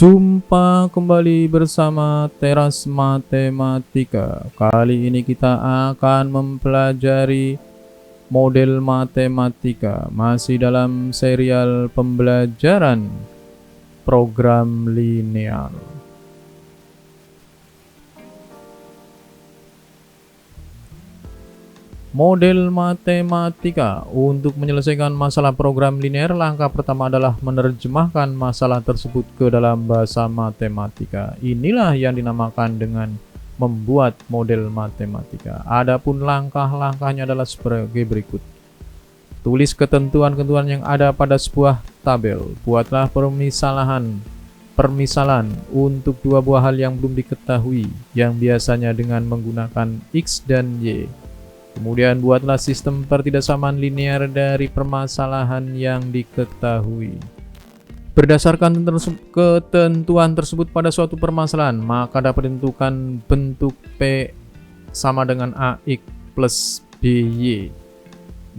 Jumpa kembali bersama Teras Matematika. Kali ini kita akan mempelajari model matematika, masih dalam serial pembelajaran program linear. Model matematika. Untuk menyelesaikan masalah program linear, langkah pertama adalah menerjemahkan masalah tersebut ke dalam bahasa matematika. Inilah yang dinamakan dengan membuat model matematika. Adapun langkah-langkahnya adalah sebagai berikut. Tulis ketentuan-ketentuan yang ada pada sebuah tabel. Buatlah permisalan untuk dua buah hal yang belum diketahui, yang biasanya dengan menggunakan X dan Y. Kemudian buatlah sistem pertidaksamaan linear dari permasalahan yang diketahui. Berdasarkan ketentuan tersebut pada suatu permasalahan, maka dapat ditentukan bentuk P sama dengan AX plus BY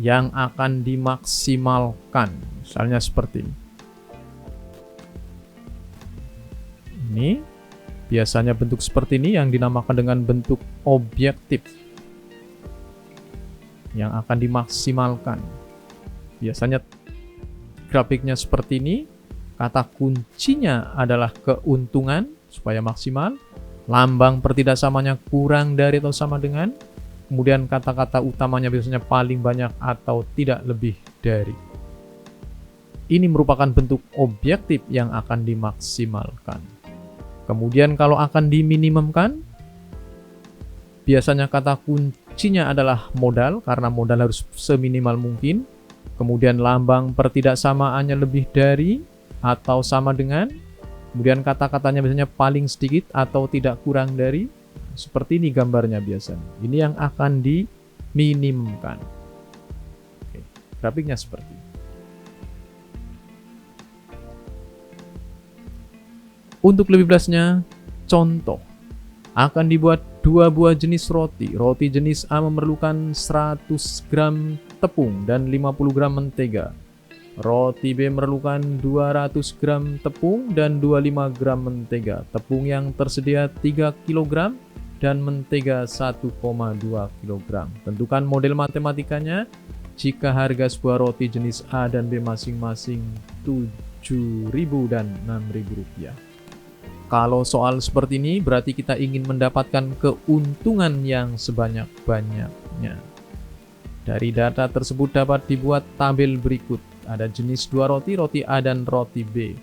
yang akan dimaksimalkan. Misalnya seperti ini. Biasanya bentuk seperti ini yang dinamakan dengan bentuk objektif yang akan dimaksimalkan. Biasanya grafiknya seperti ini. Kata kuncinya adalah keuntungan supaya maksimal. Lambang pertidaksamanya kurang dari atau sama dengan. Kemudian kata-kata utamanya biasanya paling banyak atau tidak lebih dari. Ini merupakan bentuk objektif yang akan dimaksimalkan. Kemudian kalau akan diminimumkan, biasanya kata kuncinya adalah modal, karena modal harus seminimal mungkin. Kemudian lambang pertidaksamaannya lebih dari atau sama dengan. Kemudian kata-katanya biasanya paling sedikit atau tidak kurang dari. Seperti ini gambarnya biasanya. Ini yang akan diminimumkan. Oke, grafiknya seperti ini. Untuk lebih jelasnya, contoh. Akan dibuat dua buah jenis roti. Roti jenis A memerlukan 100 gram tepung dan 50 gram mentega. Roti B memerlukan 200 gram tepung dan 25 gram mentega. Tepung yang tersedia 3 kg dan mentega 1,2 kg. Tentukan model matematikanya jika harga sebuah roti jenis A dan B masing-masing Rp7.000 dan Rp6.000. Kalau soal seperti ini berarti kita ingin mendapatkan keuntungan yang sebanyak-banyaknya. Dari data tersebut dapat dibuat tabel berikut. Ada jenis dua roti, roti A dan roti B.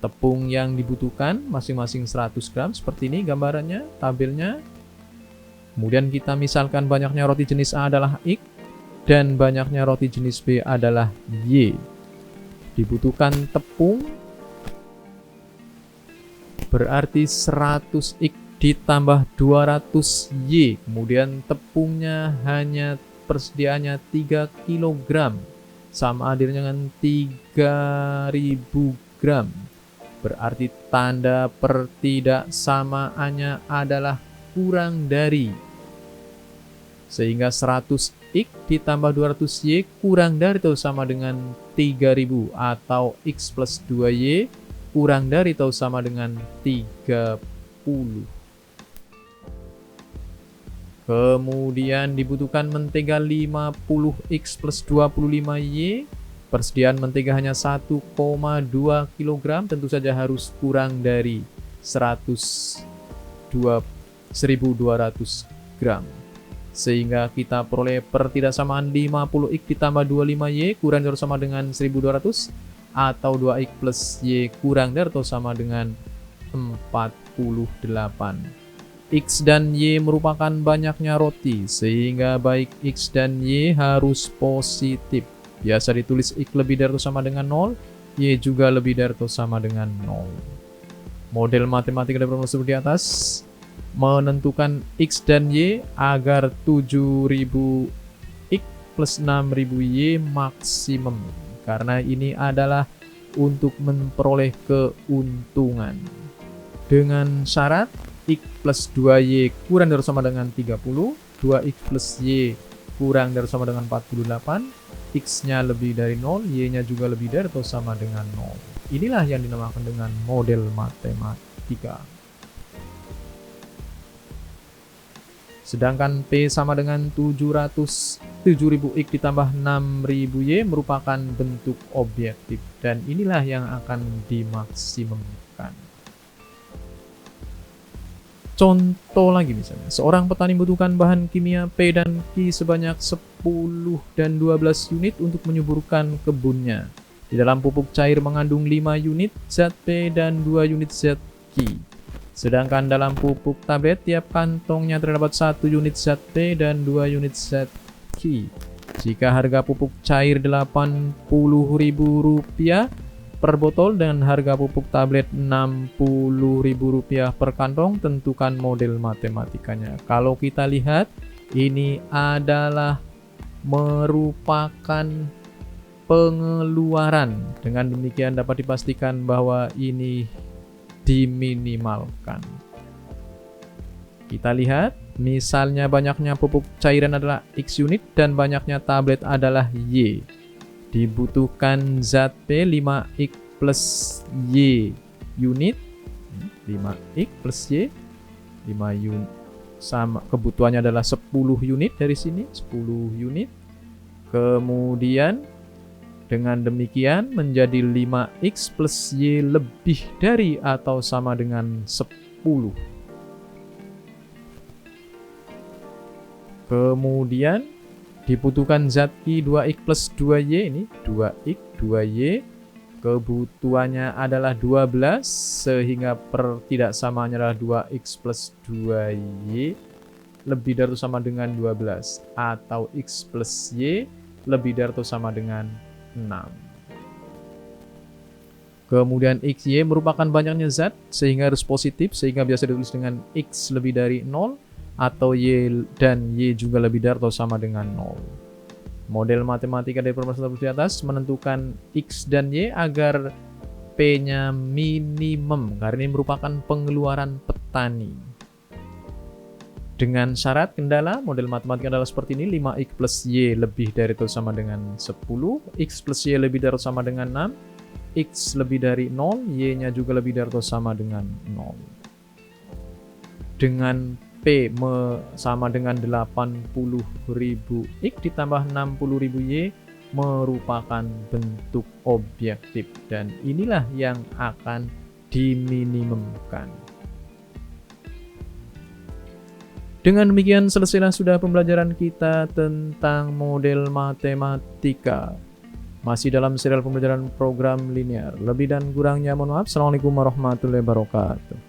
Tepung yang dibutuhkan masing-masing 100 gram. Seperti ini gambarannya, tabelnya. Kemudian kita misalkan banyaknya roti jenis A adalah X dan banyaknya roti jenis B adalah Y. Dibutuhkan tepung berarti 100 X ditambah 200 Y. Kemudian tepungnya hanya persediaannya 3 kg. Sama hadirnya dengan 3000 gram. Berarti tanda pertidaksamaannya adalah kurang dari. Sehingga 100 X ditambah 200 Y kurang dari atau sama dengan 3000. Atau X plus 2Y kurang dari atau sama dengan 30. Kemudian dibutuhkan mentega 50X plus 25Y. Persediaan mentega hanya 1,2 kg. Tentu saja harus kurang dari 1200 gram. Sehingga kita peroleh pertidaksamaan 50X ditambah 25Y kurang dari atau sama dengan 1200. Atau 2X plus Y kurang dari atau sama dengan 48. X dan Y merupakan banyaknya roti, sehingga baik X dan Y harus positif. Biasa ditulis X lebih dari atau sama dengan 0, Y juga lebih dari atau sama dengan 0. Model matematika dari problem tersebut di atas menentukan X dan Y agar 7000 X plus 6000 Y maksimum. Karena ini adalah untuk memperoleh keuntungan. Dengan syarat X plus 2Y kurang dari sama dengan 30, 2X plus Y kurang dari sama dengan 48, X-nya lebih dari 0, Y-nya juga lebih dari atau sama dengan 0. Inilah yang dinamakan dengan model matematika. Sedangkan P sama dengan 700.000 X ditambah 6.000 Y merupakan bentuk objektif. Dan inilah yang akan dimaksimumkan. Contoh lagi misalnya, seorang petani membutuhkan bahan kimia P dan Q sebanyak 10 dan 12 unit untuk menyuburkan kebunnya. Di dalam pupuk cair mengandung 5 unit zat P dan 2 unit zat Q. Sedangkan dalam pupuk tablet, tiap kantongnya terdapat 1 unit zat P dan 2 unit zat Q. Jika harga pupuk cair Rp80.000 per botol dan harga pupuk tablet Rp60.000 per kantong, tentukan model matematikanya. Kalau kita lihat, ini adalah merupakan pengeluaran. Dengan demikian dapat dipastikan bahwa ini diminimalkan. Kita lihat, misalnya banyaknya pupuk cairan adalah X unit dan banyaknya tablet adalah Y. Dibutuhkan zat P 5X plus Y unit. 5X plus Y 5 unit sama, kebutuhannya adalah 10 unit dari sini, 10 unit. Kemudian dengan demikian menjadi 5X plus Y lebih dari atau sama dengan 10. Kemudian dibutuhkan zat Q 2X plus 2Y, ini 2X 2Y. Kebutuhannya adalah 12 sehingga tidak samanya adalah 2X plus 2Y lebih dari atau sama dengan 12, atau X plus Y lebih dari atau sama dengan 6. Kemudian XY merupakan banyaknya zat sehingga harus positif, sehingga biasa ditulis dengan X lebih dari 0 atau Y dan Y juga lebih dari atau sama dengan 0. Model matematika dari permasalahan di atas menentukan X dan Y agar P-nya minimum karena ini merupakan pengeluaran petani. Dengan syarat kendala, model matematika adalah seperti ini. 5X plus Y lebih dari atau sama dengan 10. X plus Y lebih dari atau sama dengan 6. X lebih dari 0. Y-nya juga lebih dari atau sama dengan 0. Dengan P sama dengan 80.000 X ditambah 60.000 Y merupakan bentuk objektif. Dan inilah yang akan diminimumkan. Dengan demikian selesailah sudah pembelajaran kita tentang model matematika. Masih dalam serial pembelajaran program linear. Lebih dan kurangnya mohon maaf. Assalamualaikum warahmatullahi wabarakatuh.